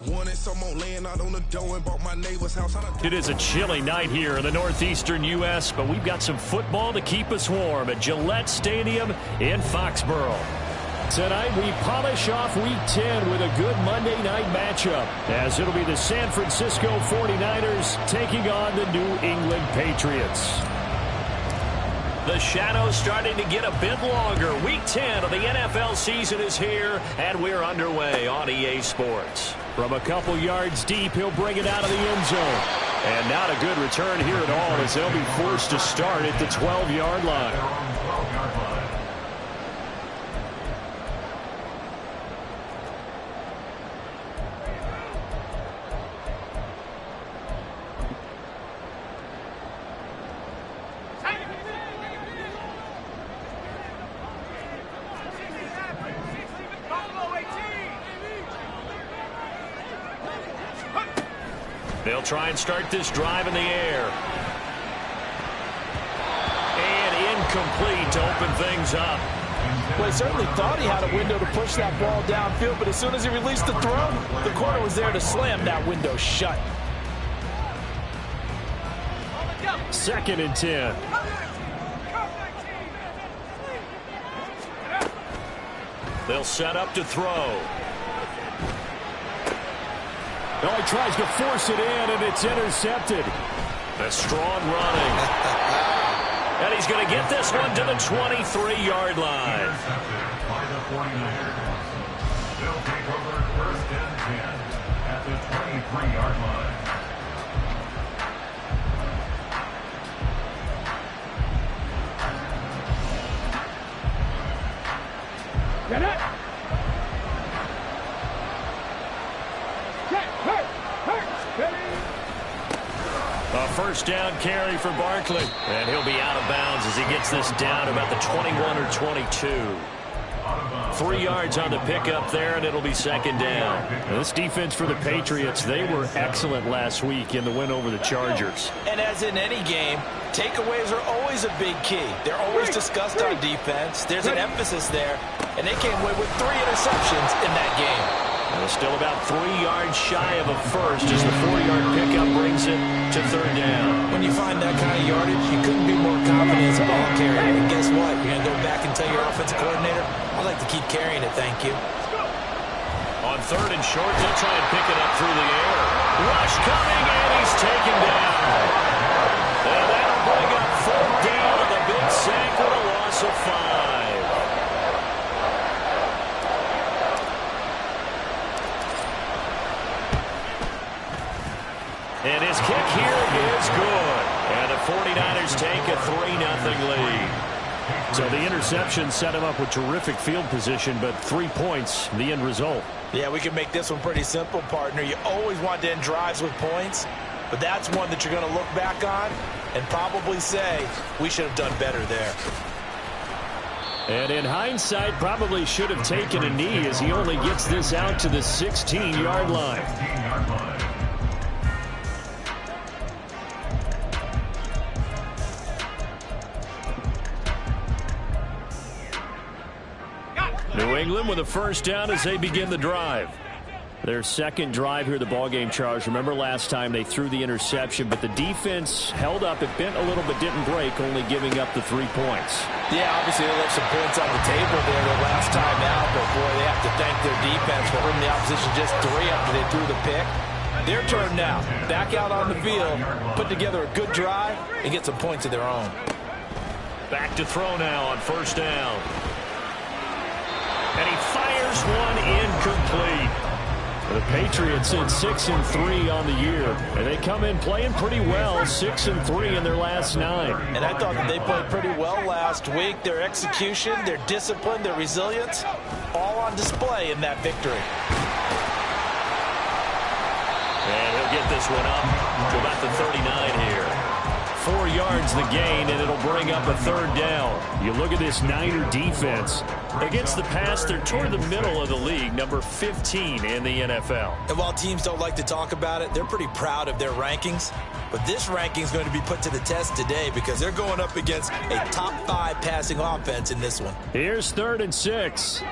Wanted some more laying out on the dough and bought my neighbor's house. It is a chilly night here in the northeastern U.S., but we've got some football to keep us warm at Gillette Stadium in Foxborough. Tonight, we polish off Week 10 with a good Monday night matchup, as it'll be the San Francisco 49ers taking on the New England Patriots. The shadows starting to get a bit longer. Week 10 of the NFL season is here, and we're underway on EA Sports. From a couple yards deep, he'll bring it out of the end zone. And not a good return here at all, as they'll be forced to start at the 12-yard line. They'll try and start this drive in the air. And incomplete to open things up. Well, he certainly thought he had a window to push that ball downfield, but as soon as he released the throw, the corner was there to slam that window shut. 2nd and 10. They'll set up to throw. Oh, he tries to force it in, and it's intercepted. A strong running. And he's going to get this one to the 23-yard line. Intercepted by the 49ers. They'll take over 1st and 10 at the 23-yard line. Get it! A first down carry for Barkley. And he'll be out of bounds as he gets this down about the 21 or 22. 3 yards on the pickup there, and it'll be 2nd down. Now, this defense for the Patriots, they were excellent last week in the win over the Chargers. And as in any game, takeaways are always a big key. They're always discussed on defense. There's an emphasis there, and they came away with 3 interceptions in that game. Still about 3 yards shy of a first as the 4-yard pickup brings it to 3rd down. When you find that kind of yardage, you couldn't be more confident as a ball carrier. And guess what? You're going to go back and tell your offensive coordinator, I'd like to keep carrying it, thank you. On 3rd and short, they'll try and pick it up through the air. Rush coming, and he's taken down. And that'll bring up 4th down on the big sack with a loss of 5. And his kick here is good. And the 49ers take a 3-0 lead. So the interception set him up with terrific field position, but 3 points, the end result. Yeah, we can make this one pretty simple, partner. You always want to end drives with points, but that's one that you're going to look back on and probably say, we should have done better there. And in hindsight, probably should have taken a knee as he only gets this out to the 16-yard line. New England with a first down as they begin the drive. Their second drive here, the ballgame, Charles. Remember last time they threw the interception, but the defense held up. It bent a little but didn't break, only giving up the 3 points. Yeah, obviously they left some points on the table there the last time out, but boy, they have to thank their defense for holding the opposition just 3 after they threw the pick. Their turn now. Back out on the field, put together a good drive, and get some points of their own. Back to throw now on 1st down. And he fires one incomplete. The Patriots in 6-3 on the year, and they come in playing pretty well, 6-3 in their last 9. And I thought that they played pretty well last week. Their execution, their discipline, their resilience, all on display in that victory. And he'll get this one up to about the 39 here. 4 yards the gain, and it'll bring up a 3rd down. You look at this Niner defense. Against the pass, they're toward the middle of the league, number 15 in the NFL. And while teams don't like to talk about it, they're pretty proud of their rankings. But this ranking is going to be put to the test today because they're going up against a top 5 passing offense in this one. Here's 3rd and 6.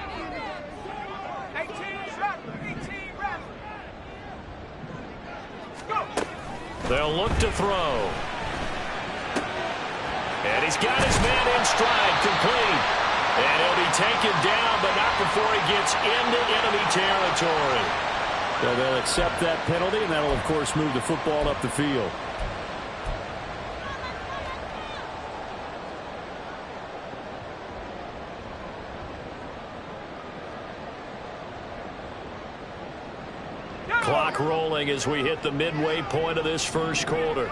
They'll look to throw. And he's got his man in stride, complete. And he'll be taken down, but not before he gets into enemy territory. So they'll accept that penalty, and that'll, of course, move the football up the field. Clock rolling as we hit the midway point of this first quarter.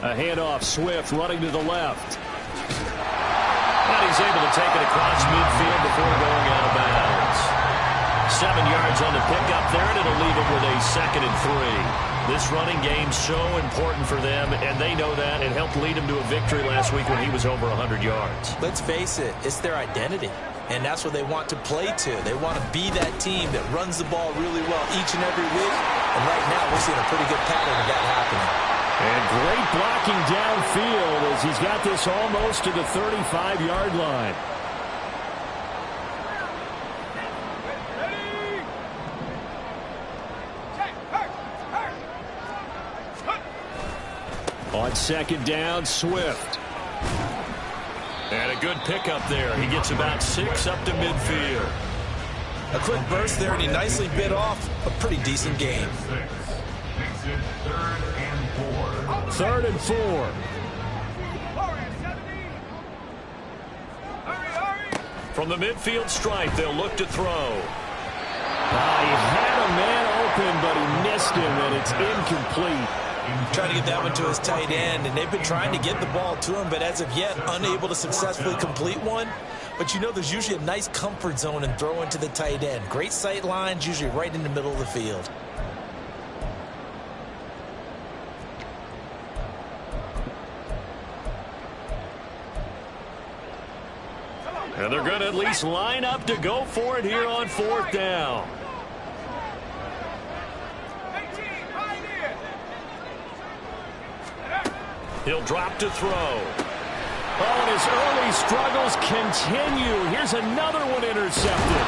A handoff, Swift running to the left. And he's able to take it across midfield before going out of bounds. 7 yards on the pickup there, and it'll leave him with a 2nd and 3. This running game's so important for them, and they know that. It helped lead him to a victory last week when he was over 100 yards. Let's face it, it's their identity, and that's what they want to play to. They want to be that team that runs the ball really well each and every week, and right now we're seeing a pretty good pattern of that happening. And great blocking downfield as he's got this almost to the 35-yard line. On 2nd down, Swift. And a good pickup there. He gets about 6 up to midfield. A quick burst there, and he nicely bit off a pretty decent game. 3rd and 4. From the midfield stripe, they'll look to throw. He had a man open, but he missed him, and it's incomplete. Trying to get that one to his tight end, and they've been trying to get the ball to him, but as of yet, unable to successfully complete one. But you know there's usually a nice comfort zone in throwing to the tight end. Great sight lines, usually right in the middle of the field. And they're going to at least line up to go for it here on 4th down. He'll drop to throw. Oh, and his early struggles continue. Here's another one intercepted.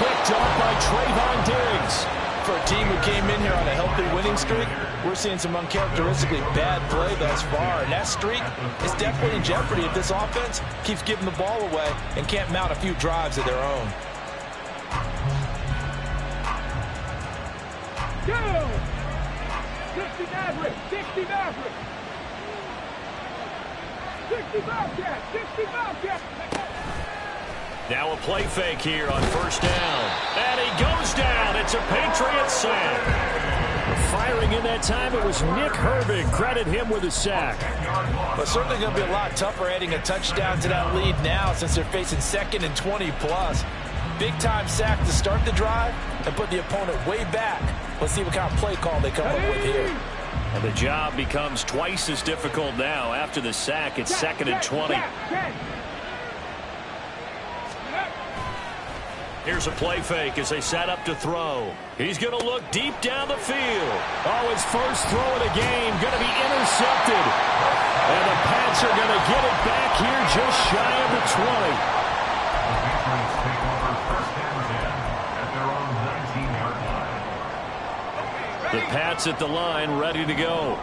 Picked up by Trayvon Diggs. For a team who came in here on a healthy winning streak, we're seeing some uncharacteristically bad play thus far. And that streak is definitely in jeopardy if this offense keeps giving the ball away and can't mount a few drives of their own. Go! 60 Maverick! 60 Maverick! 60 Bobcat! 60 Bobcat! Now a play fake here on 1st down. And he goes down. It's a Patriot sack. Firing in that time, it was Nick Herbig. Credit him with a sack. But certainly going to be a lot tougher adding a touchdown to that lead now since they're facing 2nd and 20+. Big-time sack to start the drive and put the opponent way back. Let's see what kind of play call they come up with here. And the job becomes twice as difficult now. After the sack, it's 2nd and 20. Here's a play fake as they set up to throw. He's going to look deep down the field. Oh, his first throw of the game going to be intercepted. And the Pats are going to get it back here just shy of the 20. The Pats at the line, ready to go.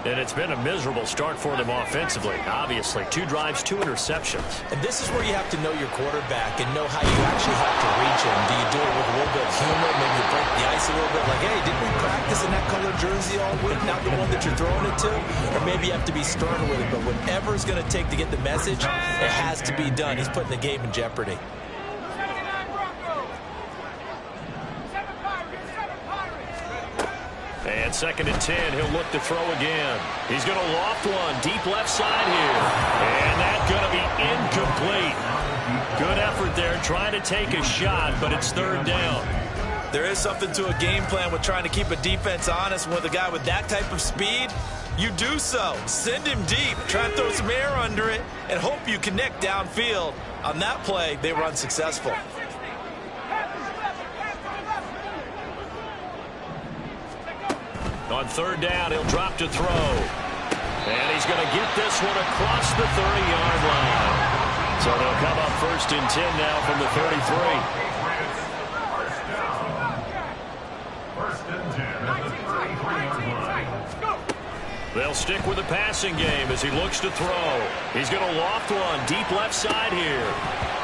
And it's been a miserable start for them offensively. Obviously, 2 drives, 2 interceptions. And this is where you have to know your quarterback and know how you actually have to reach him. Do you do it with a little bit of humor? Maybe you break the ice a little bit like, hey, didn't we practice in that color jersey all week? Not the one that you're throwing it to? Or maybe you have to be stern with it. But whatever it's going to take to get the message, it has to be done. He's putting the game in jeopardy. And 2nd and 10, he'll look to throw again. He's going to loft one deep left side here. And that's going to be incomplete. Good effort there trying to take a shot, but it's 3rd down. There is something to a game plan with trying to keep a defense honest. With a guy with that type of speed, you do so. Send him deep. Try and throw some air under it and hope you connect downfield. On that play, they were unsuccessful. On 3rd down, he'll drop to throw. And he's going to get this one across the 30-yard line. So they'll come up 1st and 10 now from the 33. They'll stick with the passing game as he looks to throw. He's going to loft one deep left side here.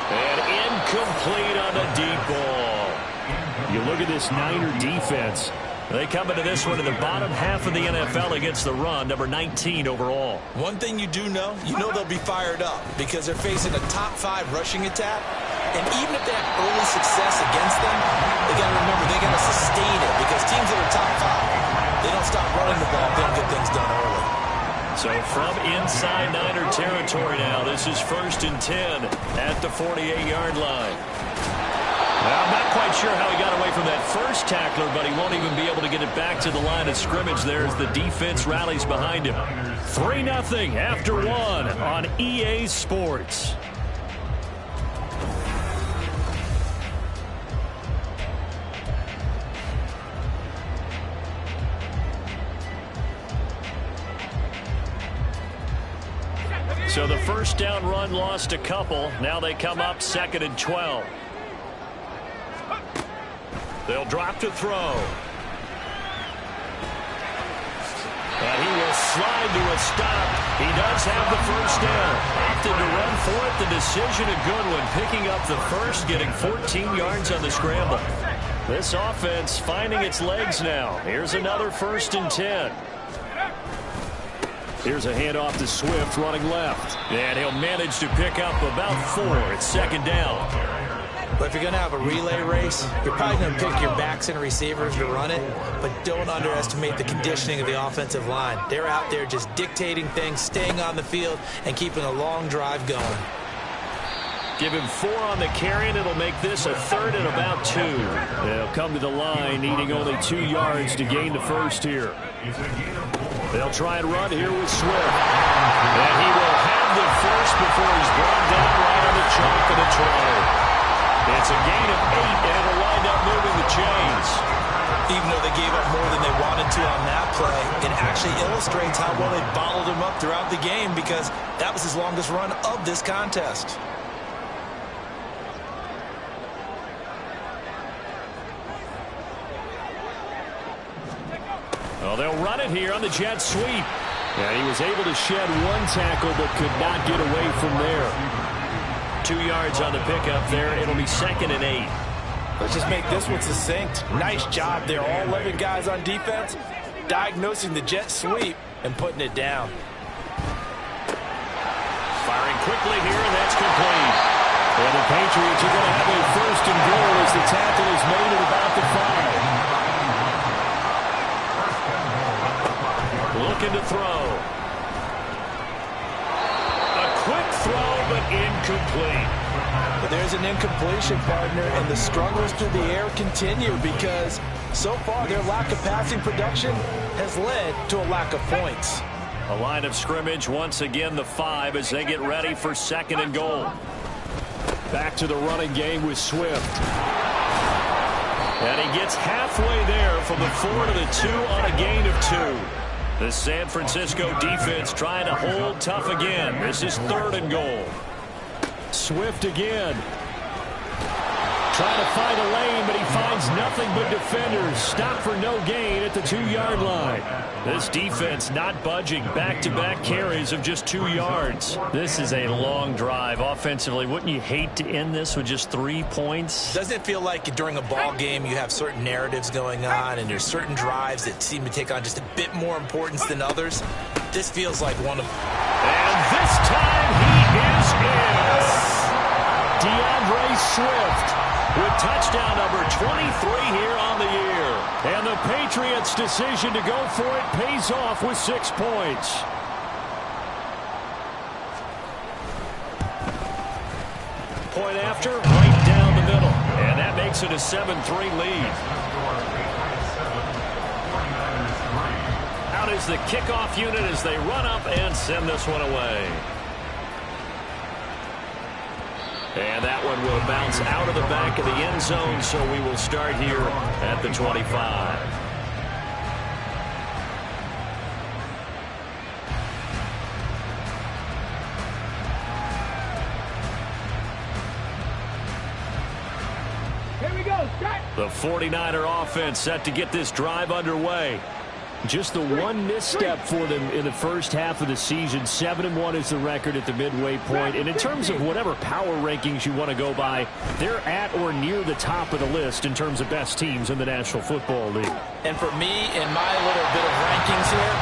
And incomplete on the deep ball. You look at this Niner defense. They come into this one in the bottom half of the NFL against the run, number 19 overall. One thing you do know, they'll be fired up because they're facing a top 5 rushing attack. And even if they have early success against them, they got to remember they got to sustain it because teams that are top 5, they don't stop running the ball if they don't get things done early. So from inside Niner territory now, this is 1st and 10 at the 48-yard line. Well, I'm not quite sure how he got away from that first tackler, but he won't even be able to get it back to the line of scrimmage there as the defense rallies behind him. 3-0 after 1 on EA Sports. So the first down run lost a couple. Now they come up 2nd and 12. They'll drop to throw. And he will slide to a stop. He does have the first down. Opted to run for it. The decision a good one. Picking up the first, getting 14 yards on the scramble. This offense finding its legs now. Here's another 1st and 10. Here's a handoff to Swift running left. And he'll manage to pick up about 4. It's 2nd down. But if you're going to have a relay race, you're probably going to pick your backs and receivers to run it, but don't underestimate the conditioning of the offensive line. They're out there just dictating things, staying on the field, and keeping a long drive going. Give him 4 on the carry, and it'll make this a 3rd and about 2. They'll come to the line, needing only 2 yards to gain the first here. They'll try and run here with Swift. And he will have the first before he's brought down right on the chalk of the try. It's a gain of 8, and it'll wind up moving the chains. Even though they gave up more than they wanted to on that play, it actually illustrates how well they bottled him up throughout the game because that was his longest run of this contest. Well, they'll run it here on the jet sweep. And he was able to shed 1 tackle but could not get away from there. 2 yards on the pickup there. It'll be 2nd and 8. Let's just make this one succinct. Nice job there. All 11 guys on defense diagnosing the jet sweep and putting it down. Firing quickly here, and that's complete. And the Patriots are going to have a 1st and goal as the tackle is made at about the 5. Looking to throw. A quick throw, but incomplete. But there's an incompletion, partner, and the struggles through the air continue because so far their lack of passing production has led to a lack of points. A line of scrimmage once again the 5 as they get ready for 2nd and goal. Back to the running game with Swift. And he gets halfway there from the 4 to the 2 on a gain of 2. The San Francisco defense trying to hold tough again. This is 3rd and goal. Swift again. Trying to find a lane, but he finds nothing but defenders. Stop for no gain at the 2-yard line. This defense not budging. Back-to-back carries of just 2 yards. This is a long drive offensively. Wouldn't you hate to end this with just 3 points? Doesn't it feel like during a ball game you have certain narratives going on and there's certain drives that seem to take on just a bit more importance than others? This feels like one of them. And this time he is in. DeAndre Swift with touchdown number 23 here on the year. And the Patriots' decision to go for it pays off with 6 points. Point after, right down the middle. And that makes it a 7-3 lead. Out is the kickoff unit as they run up and send this one away. And that one will bounce out of the back of the end zone, so we will start here at the 25. Here Here we go. Start. The 49er offense set to get this drive underway. Just the one misstep for them in the first half of the season. 7-1 is the record at the midway point. And in terms of whatever power rankings you want to go by, they're at or near the top of the list in terms of best teams in the National Football League. And for me, in my little bit of rankings here,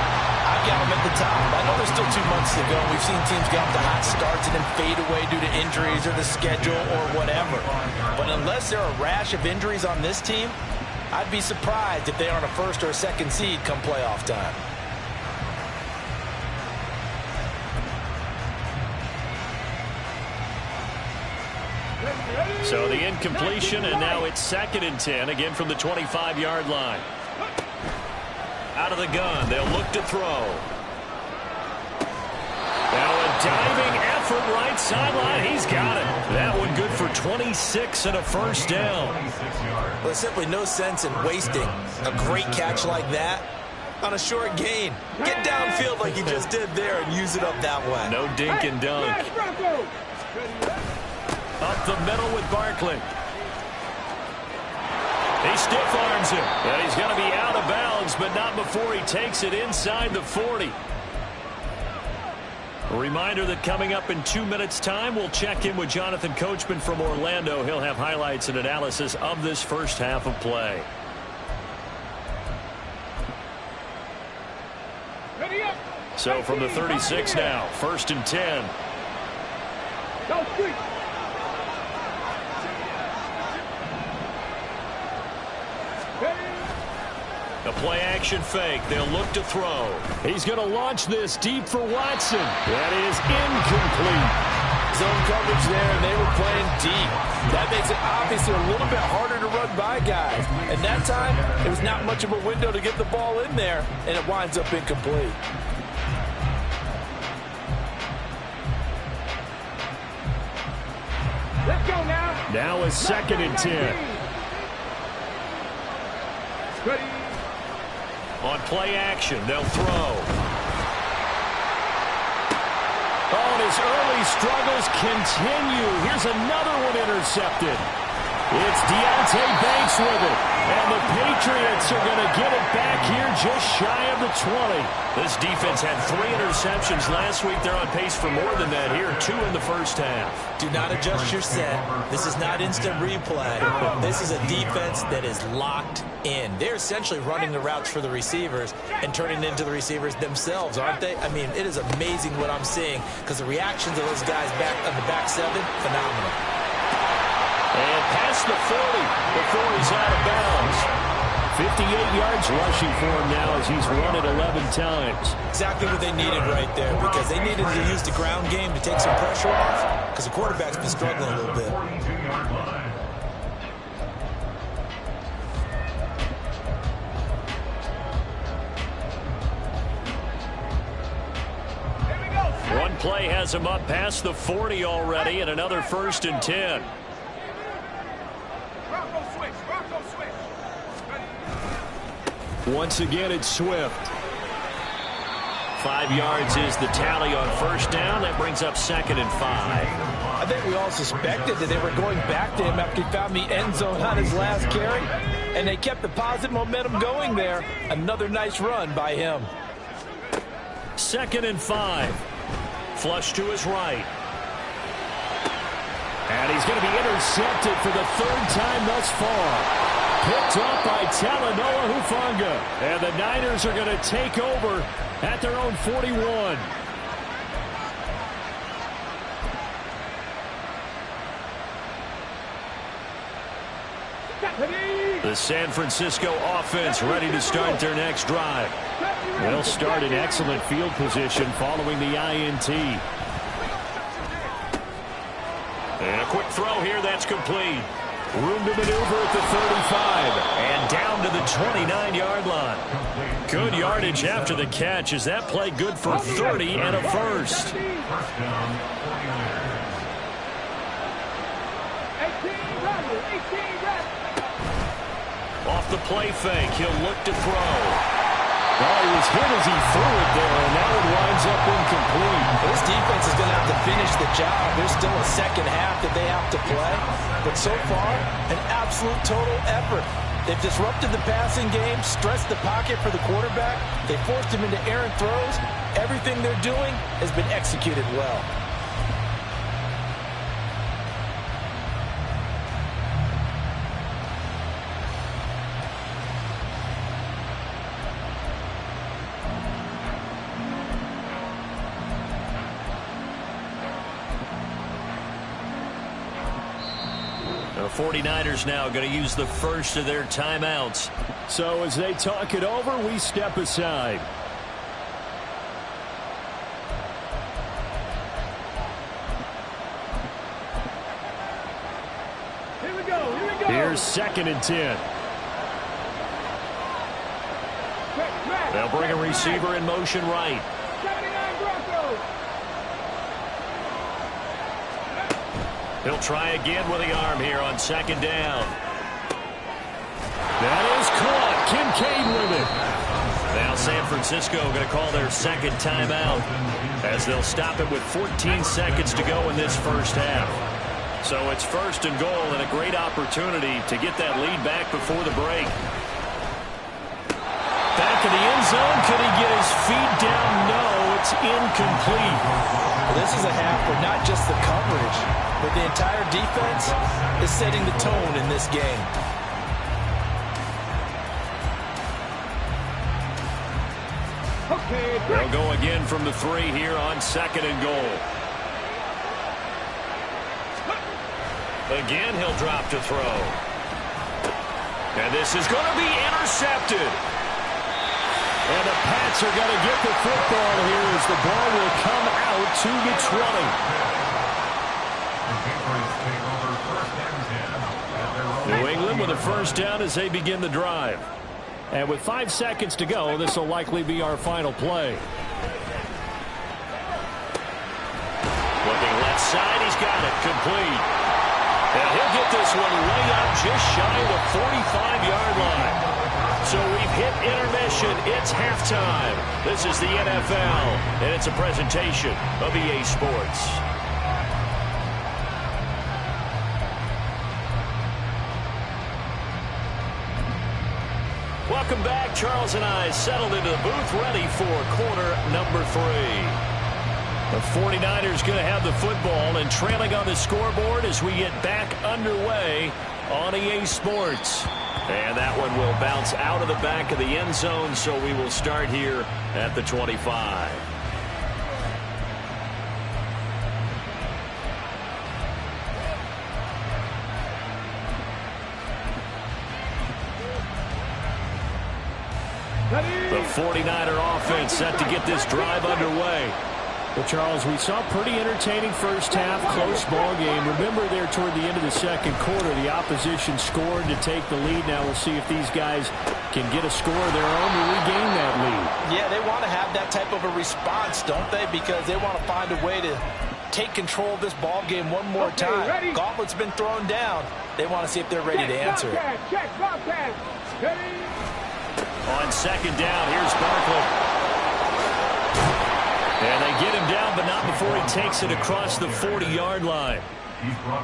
I've got them at the top. I know there's still 2 months to go. We've seen teams get off to hot starts and then fade away due to injuries or the schedule or whatever. But unless there are a rash of injuries on this team, I'd be surprised if they aren't a first or a second seed come playoff time. So the incompletion, and now it's 2nd and 10, again from the 25-yard line. Out of the gun, they'll look to throw. Now a diving effort right sideline. He's got it. That one good for 26 and a first down. Well, there's simply no sense in wasting a great catch like that on a short gain. Get downfield like you just did there and use it up that way. No dink and dunk. Up the middle with Barkley. He stiff arms him. And he's going to be out of bounds, but not before he takes it inside the 40. A reminder that coming up in 2 minutes' time, we'll check in with Jonathan Coachman from Orlando. He'll have highlights and analysis of this first half of play. So from the 36 now, 1st and 10. Go street. A play-action fake. They'll look to throw. He's going to launch this deep for Watson. That is incomplete. Zone coverage there, and they were playing deep. That makes it obviously a little bit harder to run by guys. And that time, it was not much of a window to get the ball in there, and it winds up incomplete. Let's go now. Now a 2nd and 10. Ready. On play action, they'll throw. Oh, and his early struggles continue. Here's another one intercepted. It's Deontay Banks with it. And the Patriots are going to get it back here just shy of the 20. This defense had 3 interceptions last week. They're on pace for more than that here. 2 in the first half. Do not adjust your set. This is not instant replay. This is a defense that is locked in. They're essentially running the routes for the receivers and turning it into the receivers themselves, aren't they? I mean, it is amazing what I'm seeing because the reactions of those guys back on the back 7, phenomenal. And past the 40 before he's out of bounds. 58 yards rushing for him now as he's run it 11 times. Exactly what they needed right there because they needed to use the ground game to take some pressure off because the quarterback's been struggling a little bit. One play has him up past the 40 already and another 1st and 10. Once again, it's Swift. 5 yards is the tally on 1st down. That brings up 2nd and 5. I think we all suspected that they were going back to him after he found the end zone on his last carry, and they kept the positive momentum going there. Another nice run by him. 2nd and 5. Flush to his right. And he's going to be intercepted for the 3rd time thus far. Picked up by Talanoa Hufanga. And the Niners are going to take over at their own 41. The San Francisco offense ready to start their next drive. They'll start in excellent field position following the INT. And a quick throw here, that's complete. Room to maneuver at the 35 and down to the 29-yard line. Good yardage after the catch. Is that play good for 30 and a first? Off the play fake, he'll look to throw. Oh, he was hit as he threw it there, and that one winds up incomplete. This defense is going to have to finish the job. There's still a second half that they have to play. But so far, an absolute total effort. They've disrupted the passing game, stressed the pocket for the quarterback. They forced him into errant throws. Everything they're doing has been executed well. The 49ers now going to use the first of their timeouts. So as they talk it over, we step aside. Here we go. Here's 2nd and 10. They'll bring a receiver in motion right. 79 Broncos. He'll try again with the arm here on 2nd down. That is caught. Kincaid with it. Now San Francisco going to call their 2nd timeout as they'll stop it with 14 seconds to go in this first half. So it's 1st and goal and a great opportunity to get that lead back before the break. Back in the end zone. Could he get his feet down? No, it's incomplete. Well, this is a half where not just the coverage, but the entire defense is setting the tone in this game. Okay, They'll go again from the 3 here on 2nd and goal. Again, he'll drop to throw. And this is going to be intercepted. And the Pats are going to get the football here as the ball will come out to the 20. New England with a first down as they begin the drive. And with 5 seconds to go, this will likely be our final play. Looking left side, he's got it. Complete. And he'll get this one way up just shy of the 45-yard line. So we've hit intermission. It's halftime. This is the NFL, and it's a presentation of EA Sports. Welcome back. Charles and I settled into the booth, ready for quarter number 3. The 49ers going to have the football and trailing on the scoreboard as we get back underway on EA Sports. And that one will bounce out of the back of the end zone, so we will start here at the 25. The 49er offense set to get this drive underway. Well, Charles, we saw a pretty entertaining first half, close ball game. Remember there toward the end of the second quarter, the opposition scored to take the lead. Now we'll see if these guys can get a score of their own to regain that lead. Yeah, they want to have that type of a response, don't they? Because they want to find a way to take control of this ball game one more time. Ready. Gauntlet's been thrown down. They want to see if they're ready to answer it. Check, Bobcat. Ready. On 2nd down, here's Barkley. And they get him down, but not before he takes it across the 40-yard line.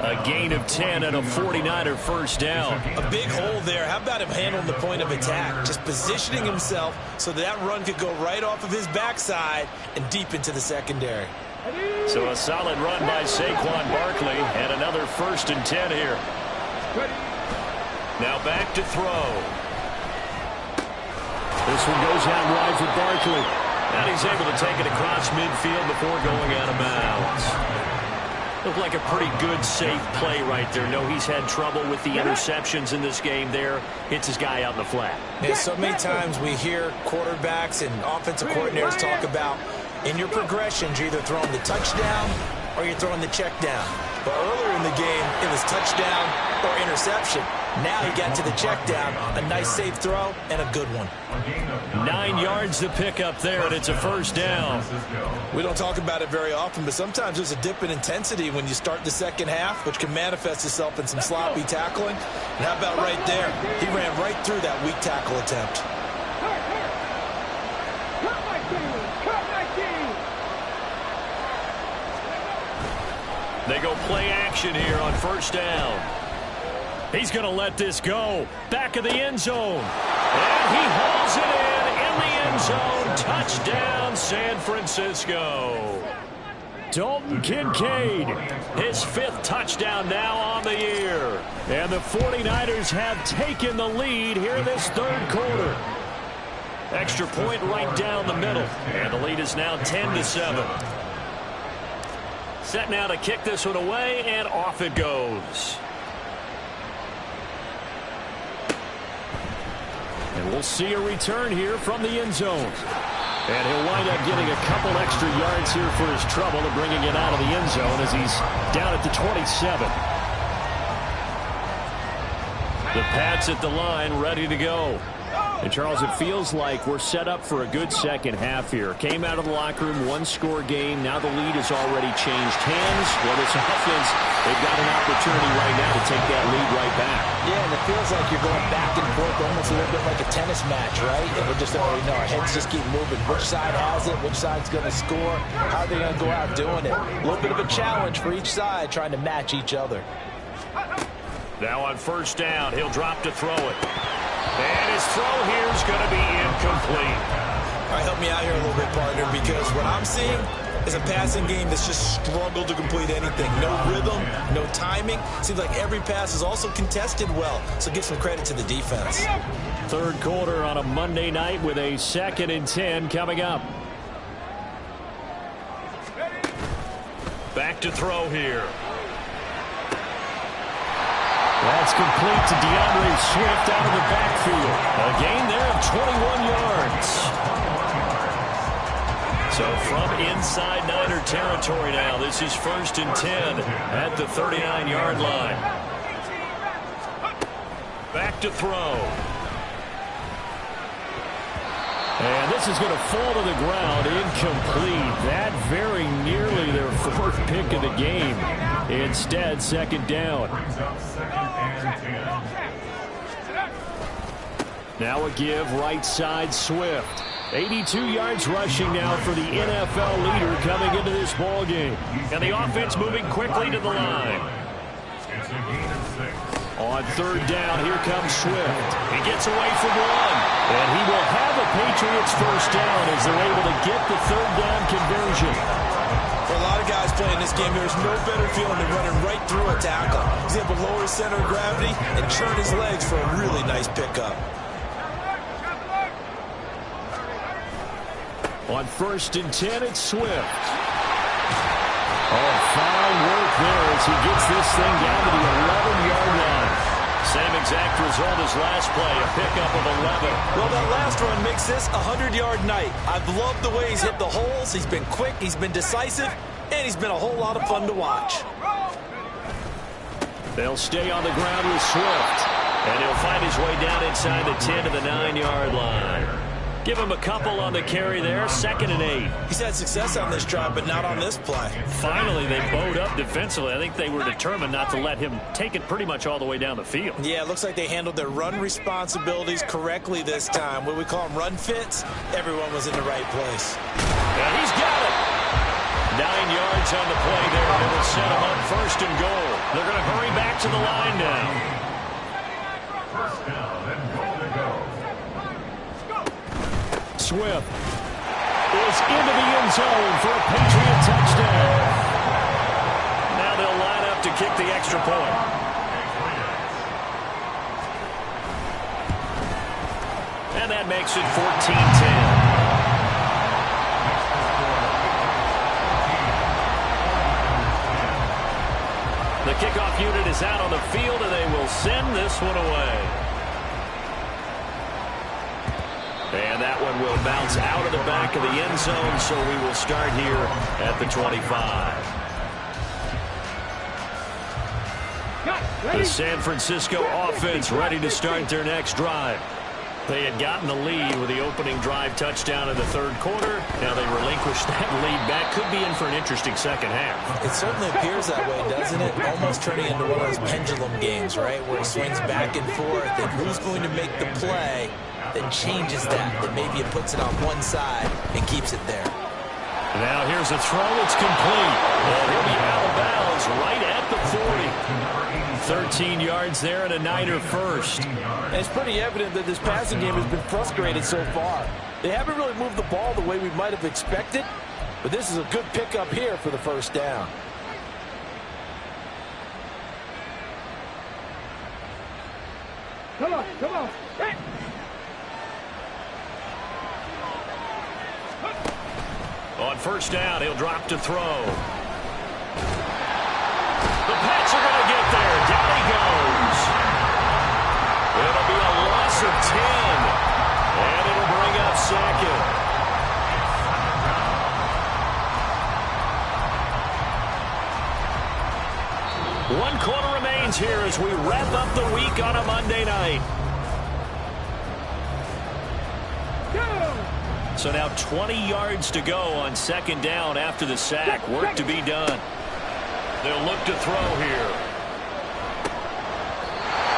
A gain of 10 and a 49er first down. A big hole there. How about him handling the point of attack? Just positioning himself so that run could go right off of his backside and deep into the secondary. So a solid run by Saquon Barkley and another 1st and 10 here. Now back to throw. This one goes out wide for Barkley. And he's able to take it across midfield before going out of bounds. Looked like a pretty good, safe play right there. No, he's had trouble with the interceptions in this game there. Hits his guy out in the flat. Yeah, so many times we hear quarterbacks and offensive coordinators talk about in your progressions, you're either throwing the touchdown or you're throwing the check down. But earlier in the game, it was touchdown or interception. Now he got to the check down, a nice safe throw, and a good one. 9 yards to pick up there, and it's a first down. We don't talk about it very often, but sometimes there's a dip in intensity when you start the second half, which can manifest itself in some sloppy tackling. And how about right there? He ran right through that weak tackle attempt. They go play action here on first down. He's going to let this go. Back of the end zone. And he hauls it in the end zone. Touchdown, San Francisco. Dalton Kincaid, his 5th touchdown now on the year. And the 49ers have taken the lead here in this 3rd quarter. Extra point right down the middle. And the lead is now 10-7. Set now to kick this one away, and off it goes. And we'll see a return here from the end zone. And he'll wind up getting a couple extra yards here for his trouble and bringing it out of the end zone as he's down at the 27. The Pats at the line, ready to go. And, Charles, it feels like we're set up for a good second half here. Came out of the locker room, 1-score game. Now the lead has already changed hands. Well, this offense, they've got an opportunity right now to take that lead right back. Yeah, and it feels like you're going back and forth almost a little bit like a tennis match, right? And we just already know our heads just keep moving. Which side has it? Which side's going to score? How are they going to go out doing it? A little bit of a challenge for each side trying to match each other. Now on first down, he'll drop to throw it. And his throw here is going to be incomplete. All right, help me out here a little bit, partner, because what I'm seeing is a passing game that's just struggled to complete anything. No rhythm, no timing. Seems like every pass is also contested well, so give some credit to the defense. 3rd quarter on a Monday night with a 2nd and 10 coming up. Back to throw here. That's complete to DeAndre Swift out of the backfield. A gain there of 21 yards. So from inside Niner territory now, this is 1st and 10 at the 39-yard line. Back to throw. And this is going to fall to the ground, incomplete. That very nearly their 4th pick of the game. Instead, 2nd down. Now a give, right side Swift. 82 yards rushing now for the NFL leader coming into this ball game. And the offense moving quickly to the line. On 3rd down, here comes Swift. He gets away from one. And he will have a Patriots 1st down as they're able to get the 3rd down conversion. For a lot of guys playing this game, there's no better feeling than running right through a tackle. He's able to lower his center of gravity and churn his legs for a really nice pickup. On 1st and 10, it's Swift. Oh, fine work there as he gets this thing down to the 11-yard line. Same exact result as last play, a pickup of 11. Well, that last run makes this a 100-yard night. I've loved the way he's hit the holes. He's been quick, he's been decisive, and he's been a whole lot of fun to watch. They'll stay on the ground with Swift. And he'll find his way down inside the 10 to the 9-yard line. Give him a couple on the carry there, 2nd and 8. He's had success on this drive, but not on this play. Finally, they bowed up defensively. I think they were determined not to let him take it pretty much all the way down the field. Yeah, it looks like they handled their run responsibilities correctly this time. What we call them run fits, everyone was in the right place. And he's got it. 9 yards on the play there. They will set him up 1st and goal. They're going to hurry back to the line now. 1st down and goal to go. Swift is into the end zone for a Patriot touchdown. Now they'll line up to kick the extra point. And that makes it 14-10. The kickoff unit is out on the field, and they will send this one away. And that one will bounce out of the back of the end zone, so we will start here at the 25. The San Francisco offense ready to start their next drive. They had gotten the lead with the opening drive touchdown in the 3rd quarter. Now they relinquished that lead back. Could be in for an interesting second half. It certainly appears that way, doesn't it? Almost turning into one of those pendulum games, right? Where it swings back and forth, and who's going to make the play that changes that maybe it puts it on one side and keeps it there. Now here's a throw. It's complete. Well, he'll be out of bounds is right at the 40. 13 yards there and a Niner first. And it's pretty evident that this passing game has been frustrated so far. They haven't really moved the ball the way we might have expected, but this is a good pickup here for the first down. Come on, come on. Hey. On first down, he'll drop to throw. The Pats are going to get there. Down he goes. It'll be a loss of 10. And it'll bring up second. One quarter remains here as we wrap up the week on a Monday night. So now 20 yards to go on second down after the sack. Work to be done. They'll look to throw here.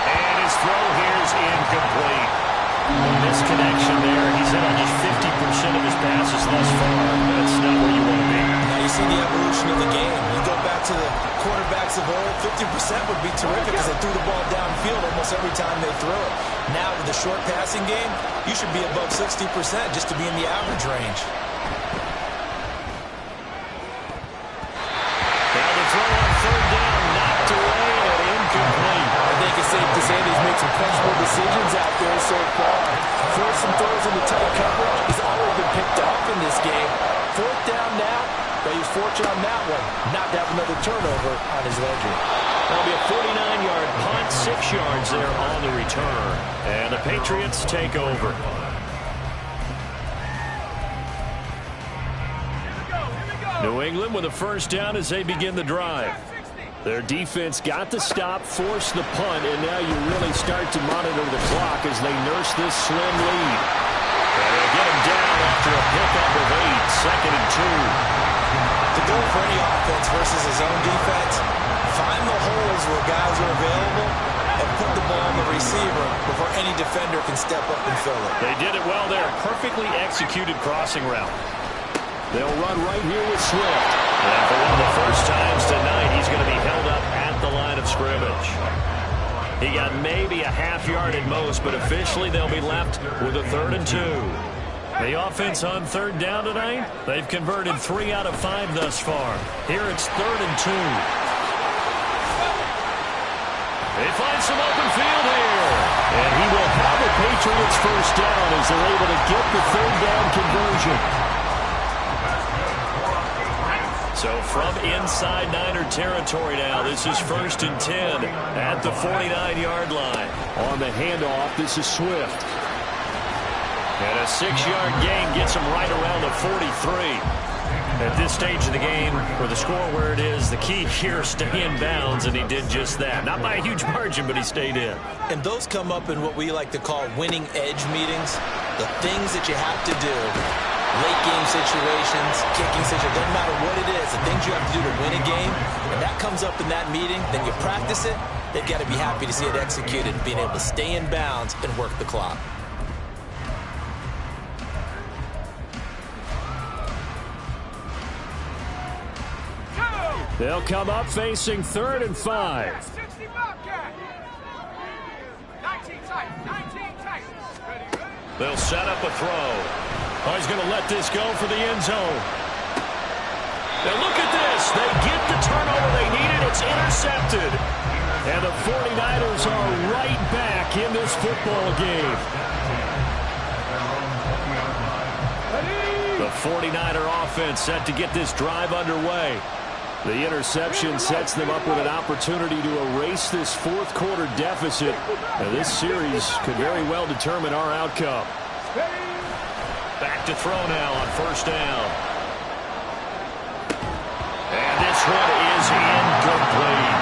And his throw here is incomplete. Misconnection there. He's hit on just 50% of his passes thus far. That's not where you want to be. Now you see the evolution of the game. You go back to the quarterbacks of old, 50% would be terrific because they threw the ball downfield almost every time they threw it. Now with the short passing game, you should be above 60% just to be in the average range. Now the throw on third down, knocked away and incomplete. I think it's safe to say that he's made some questionable decisions out there so far. Forced some throws into tight coverage. He's already been picked off in this game. Fourth down now, but he was fortunate on that one not to have another turnover on his ledger. That'll be a 49-yard punt, 6 yards there on the return. And the Patriots take over. New England with a first down as they begin the drive. Their defense got the stop, forced the punt, and now you really start to monitor the clock as they nurse this slim lead. And they'll get him down after a pickup of 8, second and 2. To go for any offense versus his own defense, find the holes where guys are available and put the ball on the receiver before any defender can step up and fill it. They did it well there. Perfectly executed crossing route. They'll run right here with Swift. And for one of the first times tonight, he's going to be held up at the line of scrimmage. He got maybe a half yard at most, but officially they'll be left with a 3rd and 2. The offense on third down tonight, they've converted 3 out of 5 thus far. Here it's 3rd and 2. They find some open field here. And he will have the Patriots first down as they're able to get the third down conversion. So from inside Niner territory now, this is 1st and 10 at the 49-yard line. On the handoff, this is Swift. And a 6-yard gain gets him right around the 43. At this stage of the game, for the score where it is, the key here, stay in bounds, and he did just that. Not by a huge margin, but he stayed in. And those come up in what we like to call winning edge meetings. The things that you have to do, late game situations, kicking situations, doesn't matter what it is, the things you have to do to win a game, and that comes up in that meeting, then you practice it, they've got to be happy to see it executed, being able to stay in bounds and work the clock. They'll come up facing 3rd and 5. 60 Bobcat. 19 tight, 19 tight. They'll set up a throw. Oh, he's going to let this go for the end zone. Now look at this. They get the turnover they needed. It's intercepted. And the 49ers are right back in this football game. The 49er offense set to get this drive underway. The interception sets them up with an opportunity to erase this fourth quarter deficit. And this series could very well determine our outcome. Back to throw now on first down. And this one is incomplete.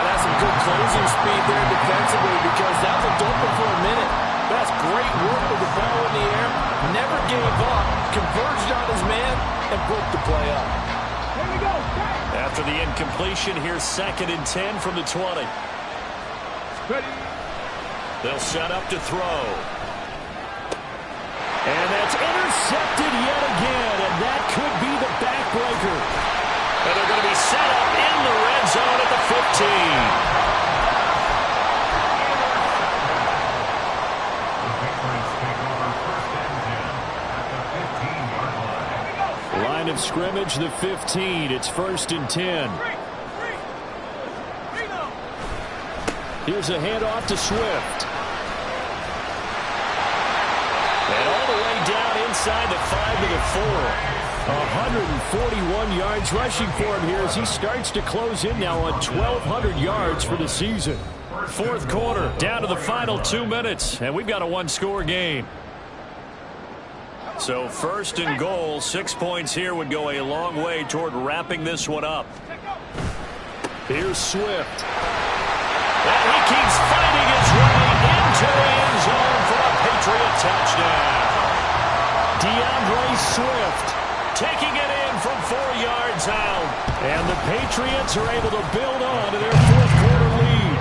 That's some good closing speed there defensively because that looked open for a minute. That's great work with the ball in the air. Never gave up. Converged on his man and broke the play up. After the incompletion, here's 2nd and 10 from the 20. They'll set up to throw. And that's intercepted yet again, and that could be the backbreaker. And they're going to be set up in the zone at the 15. Line of scrimmage, the 15. It's 1st and 10. Here's a handoff to Swift. And all the way down inside the 5 to the 4. 141 yards rushing for him here as he starts to close in now on 1,200 yards for the season. 4th quarter, down to the final 2 minutes, and we've got a one-score game. So 1st and goal, 6 points here would go a long way toward wrapping this one up. Here's Swift. And he keeps fighting his way into the end zone for a Patriot touchdown. DeAndre Swift taking it in from 4 yards out. And the Patriots are able to build on to their 4th quarter lead.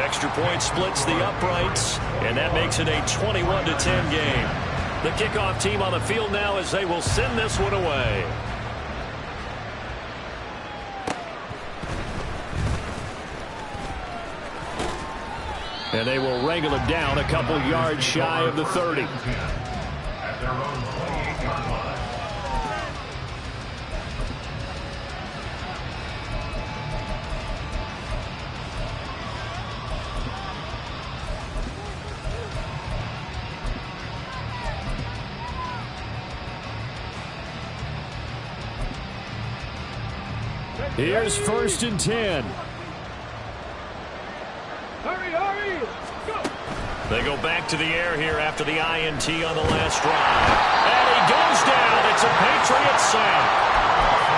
Extra point splits the uprights, and that makes it a 21-10 game. The kickoff team on the field now as they will send this one away. And they will wrangle it down a couple yards shy of the 30. At their own 28-yard line. Here's 1st and 10. Hurry, go! They go back to the air here after the INT on the last drive. And he goes down. It's a Patriot sack.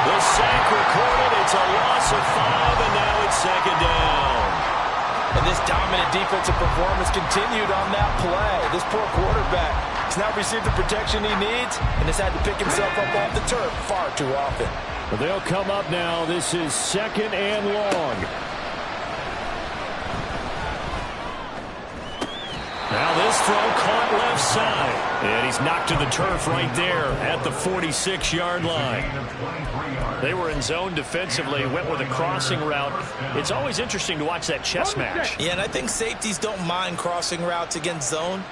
The sack recorded. It's a loss of 5, and now it's 2nd down. And this dominant defensive performance continued on that play. This poor quarterback has now received the protection he needs and has had to pick himself up off the turf far too often. Well, they'll come up now. This is 2nd and long. Now this throw caught left side. And he's knocked to the turf right there at the 46-yard line. They were in zone defensively, went with a crossing route. It's always interesting to watch that chess match. Yeah, and I think safeties don't mind crossing routes against zone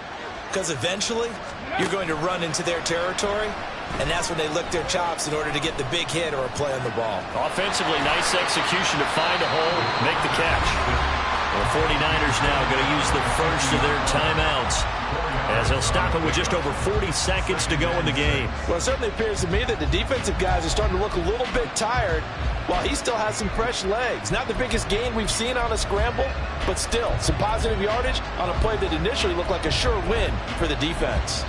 because eventually you're going to run into their territory, and that's when they lick their chops in order to get the big hit or a play on the ball. Offensively, nice execution to find a hole, make the catch. The 49ers now going to use the first of their timeouts as they'll stop it with just over 40 seconds to go in the game. Well, it certainly appears to me that the defensive guys are starting to look a little bit tired while he still has some fresh legs. Not the biggest gain we've seen on a scramble, but still some positive yardage on a play that initially looked like a sure win for the defense.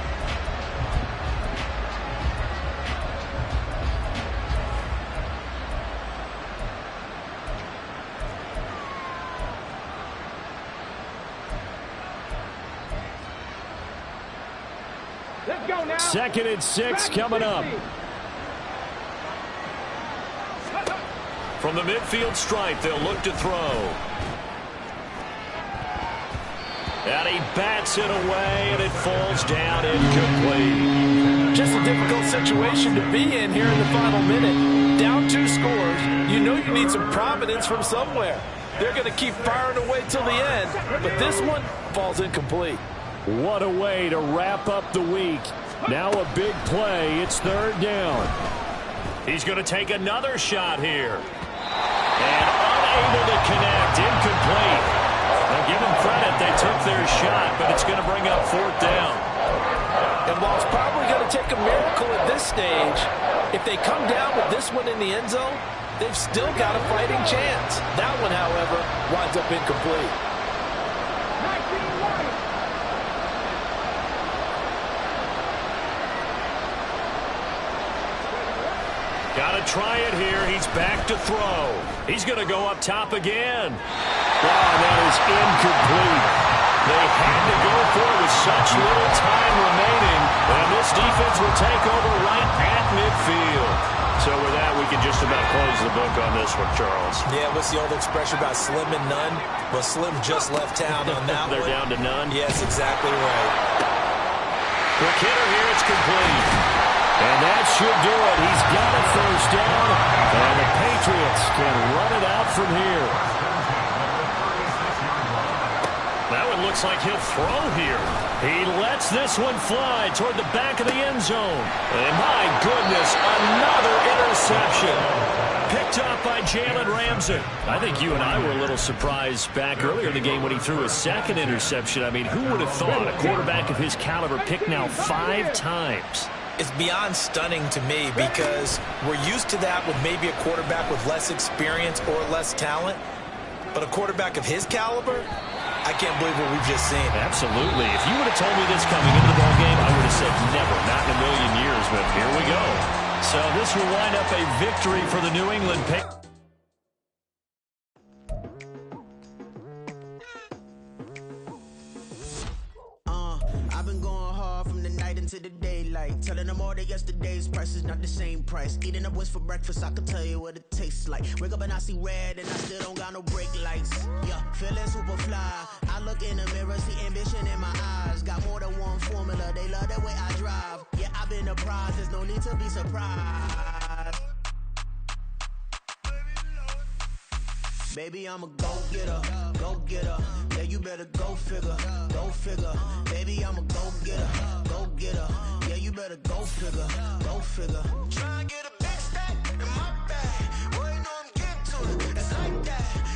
Let's go now. 2nd and 6 coming up. From the midfield stripe, they'll look to throw. And he bats it away, and it falls down incomplete. Just a difficult situation to be in here in the final minute. Down 2 scores. You know you need some providence from somewhere. They're going to keep firing away till the end, but this one falls incomplete. What a way to wrap up the week. Now a big play. It's 3rd down. He's going to take another shot here. And unable to connect. Incomplete. Now give them credit. They took their shot, but it's going to bring up 4th down. And while it's probably going to take a miracle at this stage, if they come down with this one in the end zone, they've still got a fighting chance. That one, however, winds up incomplete. Got to try it here. He's back to throw. He's going to go up top again. Wow, that is incomplete. They had to go for it with such little time remaining. And this defense will take over right at midfield. So with that, we can just about close the book on this one, Charles. Yeah, what's the old expression about slim and none? Well, Slim just left town on that They're one. down to none. Yes, exactly right. Quick hitter here. It's complete. And that should do it. He's got a first down, and the Patriots can run it out from here. That one looks like he'll throw here. He lets this one fly toward the back of the end zone. And my goodness, another interception. Picked up by Jalen Ramsey. I think you and I were a little surprised back earlier in the game when he threw his second interception. I mean, who would have thought a quarterback of his caliber picked now 5 times? It's beyond stunning to me because we're used to that with maybe a quarterback with less experience or less talent. But a quarterback of his caliber, I can't believe what we've just seen. Absolutely. If you would have told me this coming into the ballgame, I would have said never, not in a million years, but here we go. So this will wind up a victory for the New England Patriots. I've been going hard from the night into the daylight, telling them all that yesterday's price is not the same price. Eating up what's for breakfast, I can tell you what it tastes like. Wake up and I see red and I still don't got no brake lights. Yeah, feeling super fly. I look in the mirror, see ambition in my eyes. Got more than one formula, they love the way I drive. Yeah, I've been a prize, there's no need to be surprised. Baby, I'm a go-getter, go-getter. Yeah, you better go figure, go figure. Baby, I'm a go-getter, go-getter. Yeah, you better go figure, go figure. Try and get a big stack in my bag. Boy, you know I'm getting to it. It's like that.